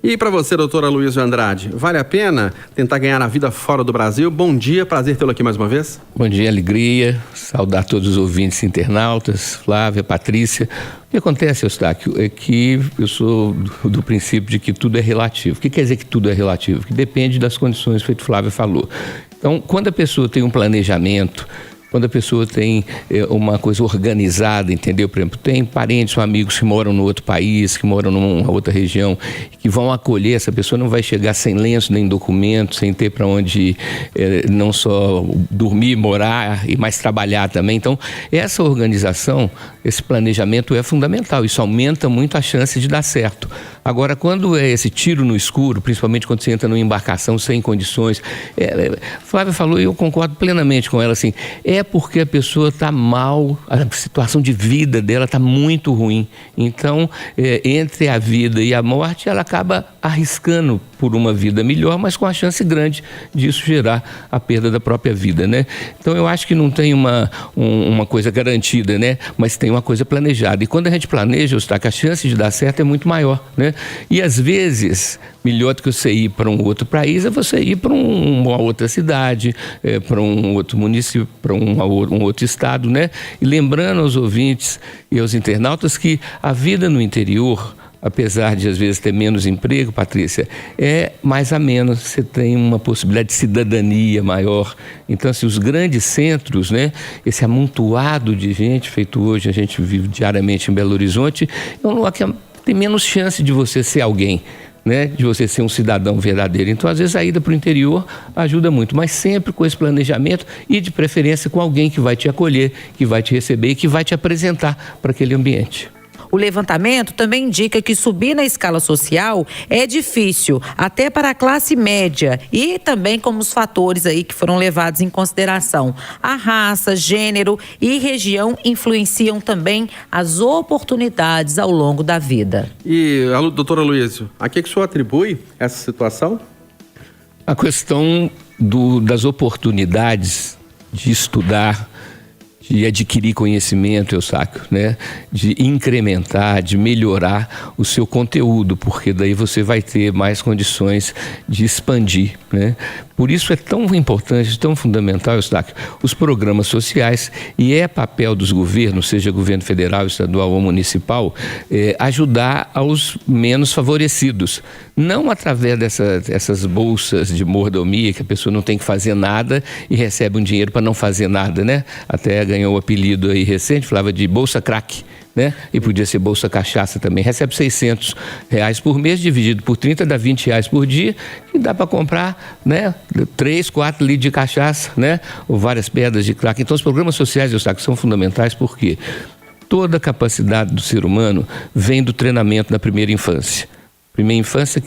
E para você, doutora Luísa Andrade, vale a pena tentar ganhar a vida fora do Brasil? Bom dia, prazer tê-lo aqui mais uma vez. Bom dia, alegria, saudar todos os ouvintes internautas, Flávia, Patrícia. O que acontece, Eustáquio, é que eu sou do princípio de que tudo é relativo. O que quer dizer que tudo é relativo? Que depende das condições, feito Flávia falou. Então, quando a pessoa tem um planejamento, quando a pessoa tem uma coisa organizada, entendeu? Por exemplo, tem parentes ou amigos que moram no outro país, que moram numa outra região, que vão acolher, essa pessoa não vai chegar sem lenço, nem documento, sem ter para onde não só dormir, morar, mas trabalhar também. Então, essa organização, esse planejamento é fundamental, isso aumenta muito a chance de dar certo. Agora, quando é esse tiro no escuro, principalmente quando você entra numa embarcação sem condições, Flávia falou e eu concordo plenamente com ela, assim, é porque a pessoa está mal, a situação de vida dela está muito ruim. Então, entre a vida e a morte, ela acaba arriscando por uma vida melhor, mas com a chance grande disso gerar a perda da própria vida, né? Então, eu acho que não tem uma coisa garantida, né? Mas tem uma coisa planejada. E quando a gente planeja, a chance de dar certo é muito maior, né? E às vezes, melhor do que você ir para um outro país é você ir para uma outra cidade, para um outro município, para um outro estado, né? E lembrando aos ouvintes e aos internautas que a vida no interior, apesar de às vezes ter menos emprego, Patrícia, é mais ameno, você tem uma possibilidade de cidadania maior. Então, assim, os grandes centros, né, esse amontoado de gente, feito hoje, a gente vive diariamente em Belo Horizonte, é um lugar que tem menos chance de você ser alguém, né, de você ser um cidadão verdadeiro. Então, às vezes, a ida para o interior ajuda muito, mas sempre com esse planejamento e, de preferência, com alguém que vai te acolher, que vai te receber e que vai te apresentar para aquele ambiente. O levantamento também indica que subir na escala social é difícil, até para a classe média, e também como os fatores aí que foram levados em consideração. A raça, gênero e região influenciam também as oportunidades ao longo da vida. E, doutora Luísa, a que o senhor atribui essa situação? A questão das oportunidades de estudar, de adquirir conhecimento, Eustáquio, né? De incrementar, de melhorar o seu conteúdo, porque daí você vai ter mais condições de expandir, né? Por isso é tão importante, tão fundamental, Eustáquio, os programas sociais, e é papel dos governos, seja governo federal, estadual ou municipal, ajudar aos menos favorecidos. Não através dessas bolsas de mordomia, que a pessoa não tem que fazer nada e recebe um dinheiro para não fazer nada, né? Até ganhou o apelido aí recente, falava de bolsa crack, né? E podia ser bolsa cachaça também. Recebe R$600 por mês, dividido por 30, dá R$20 por dia, que dá para comprar, né, 3, 4 litros de cachaça, né, ou várias pedras de crack. Então, os programas sociais, eu sei que são fundamentais porque toda a capacidade do ser humano vem do treinamento da primeira infância. Primeira infância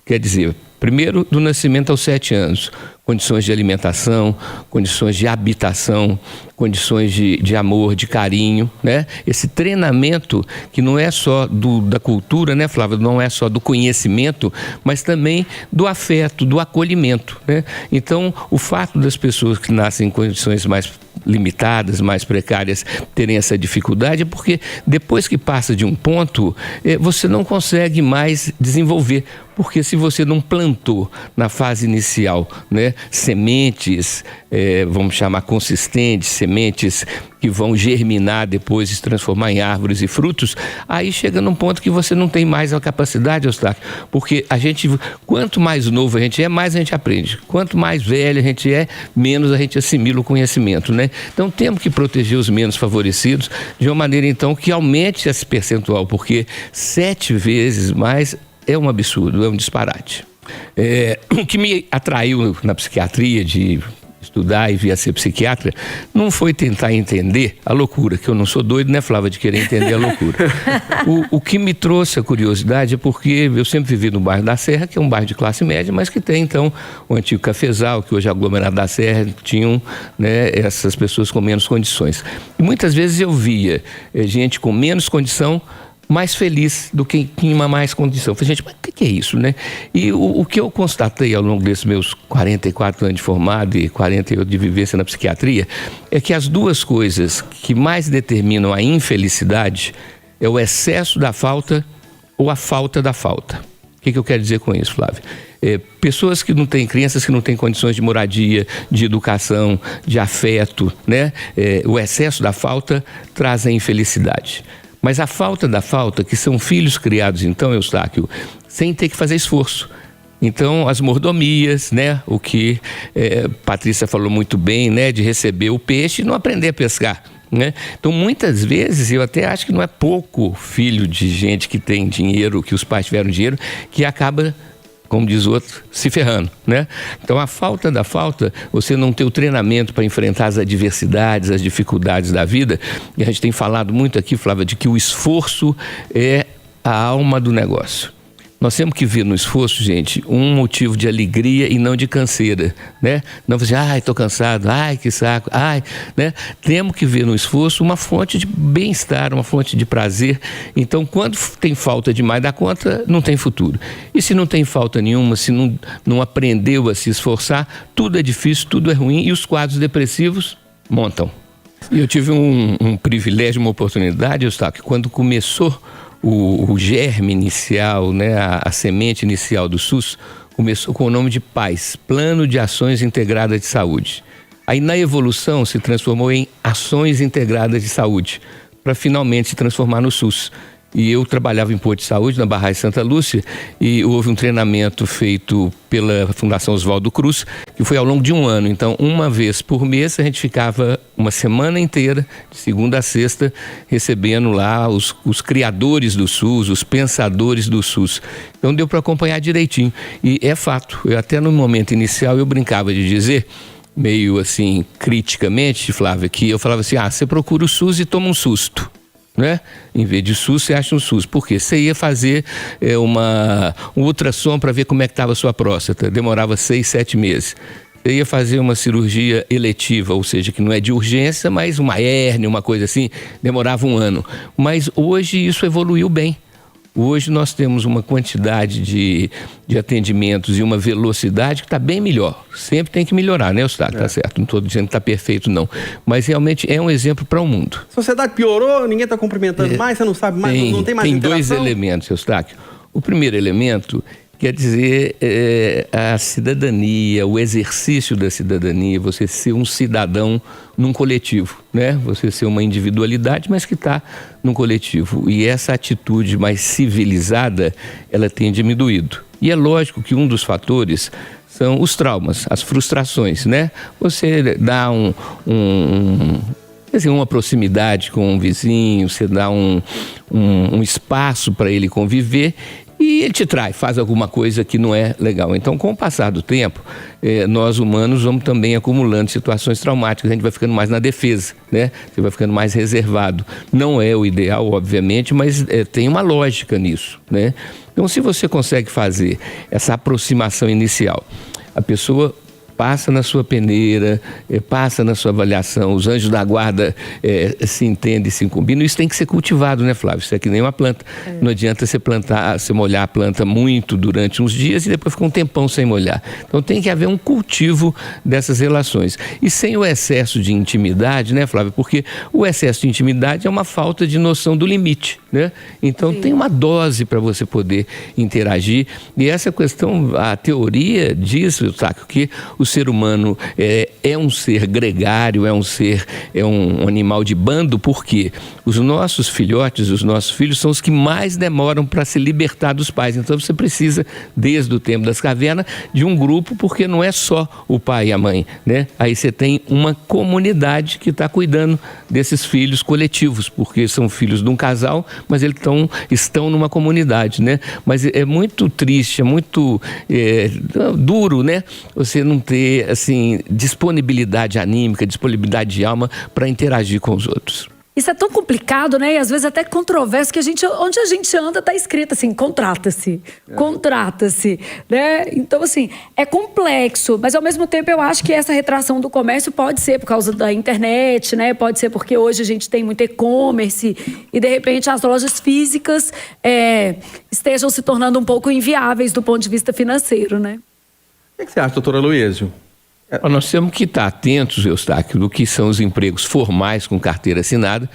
quer dizer, primeiro do nascimento aos 7 anos, condições de alimentação, condições de habitação, condições de amor, de carinho, né? Esse treinamento que não é só da cultura, né, Flávia? Não é só do conhecimento, mas também do afeto, do acolhimento, né? Então, o fato das pessoas que nascem em condições mais limitadas, mais precárias, terem essa dificuldade é porque depois que passa de um ponto, você não consegue mais desenvolver, porque se você não plantou na fase inicial, né, sementes, vamos chamar consistentes, sementes que vão germinar depois e se transformar em árvores e frutos, aí chega num ponto que você não tem mais a capacidade, Eustáquio, porque quanto mais novo a gente é, mais a gente aprende. Quanto mais velho a gente é, menos a gente assimila o conhecimento, né? Então temos que proteger os menos favorecidos de uma maneira, então, que aumente esse percentual, porque 7 vezes mais é um absurdo, é um disparate. O que me atraiu na psiquiatria de estudar e vir a ser psiquiatra não foi tentar entender a loucura, que eu não sou doido, né, Flávia, de querer entender a loucura. O que me trouxe a curiosidade é porque eu sempre vivi no bairro da Serra, que é um bairro de classe média, mas que tem, então, o antigo Cafezal, que hoje é aglomerado da Serra, tinham, né, essas pessoas com menos condições. E muitas vezes eu via gente com menos condição mais feliz do que tinha mais condição. Eu falei, gente, mas o que é isso, né? E o que eu constatei ao longo desses meus 44 anos de formado e 48 de vivência na psiquiatria é que as duas coisas que mais determinam a infelicidade é o excesso da falta ou a falta da falta. que eu quero dizer com isso, Flávio? Pessoas que não têm, crianças que não têm condições de moradia, de educação, de afeto, né? O excesso da falta traz a infelicidade. Mas a falta da falta, que são filhos criados, então, Eustáquio, sem ter que fazer esforço. Então, as mordomias, né? O que Patrícia falou muito bem, né? De receber o peixe e não aprender a pescar. Né? Então, muitas vezes, eu até acho que não é pouco filho de gente que tem dinheiro, que os pais tiveram dinheiro, que acaba, como diz o outro, se ferrando, né? Então, a falta da falta, você não ter o treinamento para enfrentar as adversidades, as dificuldades da vida, e a gente tem falado muito aqui, Flávia, de que o esforço é a alma do negócio. Nós temos que ver no esforço, gente, um motivo de alegria e não de canseira, né? Não dizer, ai, estou cansado, ai, que saco, ai, né? Temos que ver no esforço uma fonte de bem-estar, uma fonte de prazer. Então, quando tem falta demais da conta, não tem futuro. E se não tem falta nenhuma, se não aprendeu a se esforçar, tudo é difícil, tudo é ruim e os quadros depressivos montam. E eu tive um privilégio, uma oportunidade, Eustáquio, que quando começou o germe inicial, né, a semente inicial do SUS, começou com o nome de PAIS, Plano de Ações Integradas de Saúde. Aí na evolução se transformou em Ações Integradas de Saúde, para finalmente se transformar no SUS. E eu trabalhava em Porto de Saúde, na Barragem Santa Lúcia, e houve um treinamento feito pela Fundação Oswaldo Cruz, que foi ao longo de um ano. Então, uma vez por mês, a gente ficava uma semana inteira, de segunda a sexta, recebendo lá os criadores do SUS, os pensadores do SUS. Então, deu para acompanhar direitinho. E é fato, até no momento inicial eu brincava de dizer, meio assim, criticamente, Flávia, que eu falava assim, você procura o SUS e toma um susto. Né? Em vez de SUS, você acha um SUS. Por quê? Você ia fazer um ultrassom para ver como é que estava a sua próstata. Demorava 6, 7 meses. Você ia fazer uma cirurgia eletiva, ou seja, que não é de urgência, mas uma hérnia, uma coisa assim, demorava 1 ano. Mas hoje isso evoluiu bem. Hoje nós temos uma quantidade de atendimentos e uma velocidade que está bem melhor. Sempre tem que melhorar, né, Eustáquio? Tá certo, não estou dizendo que está perfeito, não. Mas realmente é um exemplo para o mundo. A sociedade piorou, ninguém está cumprimentando mais, você não sabe mais, não tem mais interação? Tem 2 elementos, Eustáquio. O primeiro elemento quer dizer a cidadania, o exercício da cidadania, você ser um cidadão num coletivo, né? Você ser uma individualidade, mas que está num coletivo. E essa atitude mais civilizada, ela tem diminuído. E é lógico que um dos fatores são os traumas, as frustrações, né? Você dá uma proximidade com um vizinho, você dá um espaço para ele conviver, e ele te trai, faz alguma coisa que não é legal. Então, com o passar do tempo, nós humanos vamos também acumulando situações traumáticas, a gente vai ficando mais na defesa, né? Você vai ficando mais reservado. Não é o ideal, obviamente, mas tem uma lógica nisso, né? Então, se você consegue fazer essa aproximação inicial, a pessoa passa na sua peneira, passa na sua avaliação, os anjos da guarda se entendem, se combinam. Isso tem que ser cultivado, né, Flávio? Isso é que nem uma planta. Não adianta você molhar a planta muito durante uns dias e depois ficar um tempão sem molhar. Então tem que haver um cultivo dessas relações. E sem o excesso de intimidade, né, Flávio? Porque o excesso de intimidade é uma falta de noção do limite, né? Então tem uma dose para você poder interagir. E essa questão, a teoria diz, Eustáquio, que o ser humano é um ser gregário, é um animal de bando, porque os nossos filhotes, os nossos filhos são os que mais demoram para se libertar dos pais. Então você precisa, desde o tempo das cavernas, de um grupo, porque não é só o pai e a mãe, né? Aí você tem uma comunidade que está cuidando desses filhos coletivos, porque são filhos de um casal, mas eles estão numa comunidade, né? Mas é muito triste, é muito duro, né? Você não ter, assim, disponibilidade anímica, disponibilidade de alma para interagir com os outros. Isso é tão complicado, né? E às vezes até controverso, que onde a gente anda tá escrito assim, contrata-se, né? Então, assim, é complexo, mas ao mesmo tempo eu acho que essa retração do comércio pode ser por causa da internet, né? Pode ser porque hoje a gente tem muito e-commerce e, de repente, as lojas físicas estejam se tornando um pouco inviáveis do ponto de vista financeiro, né? O que você acha, doutora Luísio? Nós temos que estar atentos, Eustáquio, do que são os empregos formais com carteira assinada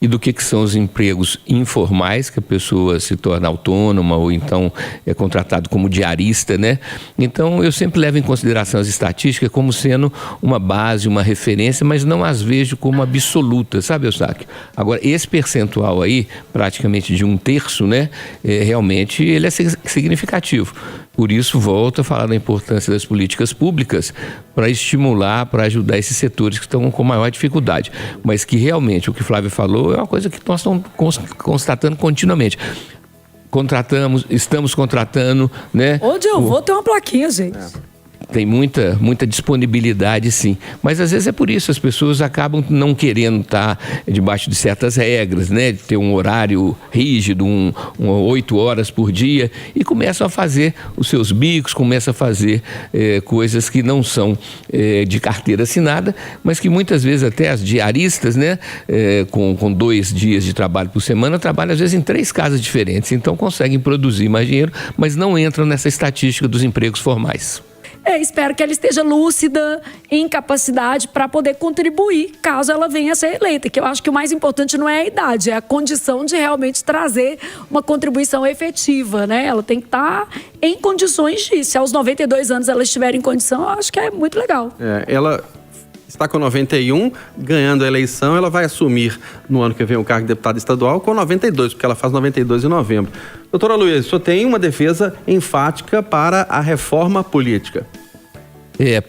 e do que são os empregos informais, que a pessoa se torna autônoma ou então é contratado como diarista, né? Então, eu sempre levo em consideração as estatísticas como sendo uma base, uma referência, mas não as vejo como absoluta, sabe, Eustáquio? Agora, esse percentual aí, praticamente de 1/3, né? Realmente ele é significativo. Por isso, volto a falar da importância das políticas públicas para estimular, para ajudar esses setores que estão com maior dificuldade. Mas que realmente, o que o Flávio falou, é uma coisa que nós estamos constatando continuamente. Estamos contratando, né? Onde eu vou ter uma plaquinha, gente. Tem muita muita sim. Mas às vezes é por isso, as pessoas acabam não querendo estar debaixo de certas regras, né? De ter um horário rígido, 8 horas por dia, e começam a fazer os seus bicos, começam a fazer coisas que não são de carteira assinada, mas que muitas vezes até as diaristas, né? Com 2 dias de trabalho por semana, trabalham às vezes em 3 casas diferentes, então conseguem produzir mais dinheiro, mas não entram nessa estatística dos empregos formais. Espero que ela esteja lúcida, em capacidade para poder contribuir, caso ela venha a ser eleita. Que eu acho que o mais importante não é a idade, é a condição de realmente trazer uma contribuição efetiva, né? Ela tem que estar em condições disso. Se aos 92 anos ela estiver em condição, eu acho que é muito legal. Ela está com 91, ganhando a eleição, ela vai assumir no ano que vem o cargo de deputada estadual com 92, porque ela faz 92 em novembro. Doutora Luísa, o senhor tem uma defesa enfática para a reforma política.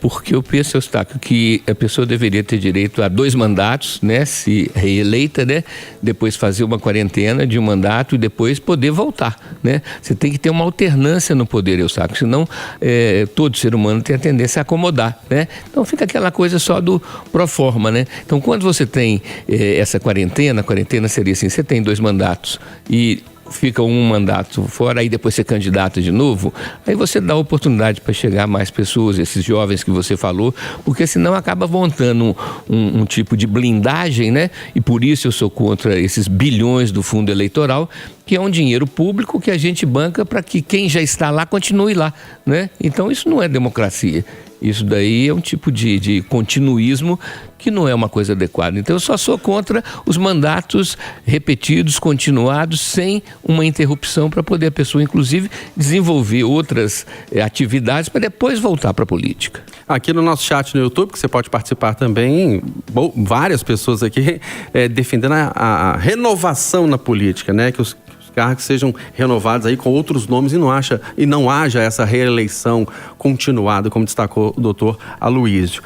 Porque eu penso, Eustáquio, que a pessoa deveria ter direito a 2 mandatos, né? Se reeleita, né? Depois fazer uma quarentena de um mandato e depois poder voltar, né? Você tem que ter uma alternância no poder, Eustáquio, senão todo ser humano tem a tendência a acomodar, né? Então fica aquela coisa só do pro forma, né? Então quando você tem essa quarentena, a quarentena seria assim, você tem 2 mandatos e fica um mandato fora, aí depois você candidata de novo, aí você dá oportunidade para chegar a mais pessoas, esses jovens que você falou, porque senão acaba montando um tipo de blindagem, né? E por isso eu sou contra esses bilhões do fundo eleitoral, que é um dinheiro público que a gente banca para que quem já está lá continue lá, né? Então isso não é democracia. Isso daí é um tipo de continuismo que não é uma coisa adequada. Então eu só sou contra os mandatos repetidos, continuados, sem uma interrupção para poder a pessoa, inclusive, desenvolver outras atividades para depois voltar para a política. Aqui no nosso chat no YouTube, que você pode participar também, várias pessoas aqui defendendo a renovação na política, né? Que os cargos sejam renovados aí com outros nomes e não haja essa reeleição continuada, como destacou o doutor Aloísio.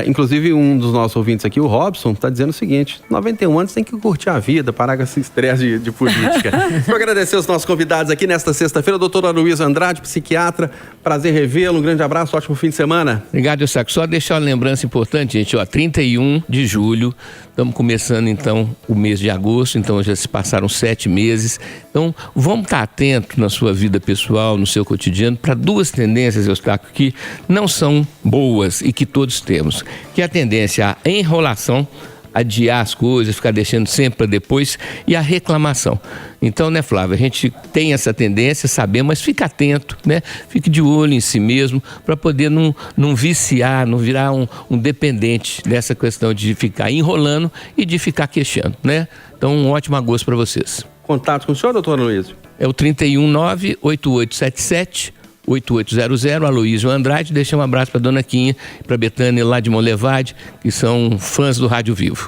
Inclusive, um dos nossos ouvintes aqui, o Robson, está dizendo o seguinte: 91 anos tem que curtir a vida, parar com esse estresse de política. Quero agradecer os nossos convidados aqui nesta sexta-feira, o doutor Aloísio Andrade, psiquiatra. Prazer revê-lo, um grande abraço, ótimo fim de semana. Obrigado, Eustáquio. Só deixar uma lembrança importante, gente, 31 de julho, estamos começando então o mês de agosto, então já se passaram 7 meses. Então vamos estar atentos na sua vida pessoal, no seu cotidiano, para 2 tendências, Eustáquio, que não são boas e que todos temos, que é a tendência à enrolação, adiar as coisas, ficar deixando sempre para depois, e a reclamação. Então, né, Flávia, a gente tem essa tendência, sabemos, mas fica atento, né? Fique de olho em si mesmo para poder não viciar, não virar um dependente dessa questão de ficar enrolando e de ficar queixando, né? Então, um ótimo agosto para vocês. Contato com o senhor, doutor Aloísio? É o 319-8877-8800, Aloísio Andrade. Deixa um abraço para dona Quinha, para Betânia lá de Monlevade, que são fãs do Rádio Vivo.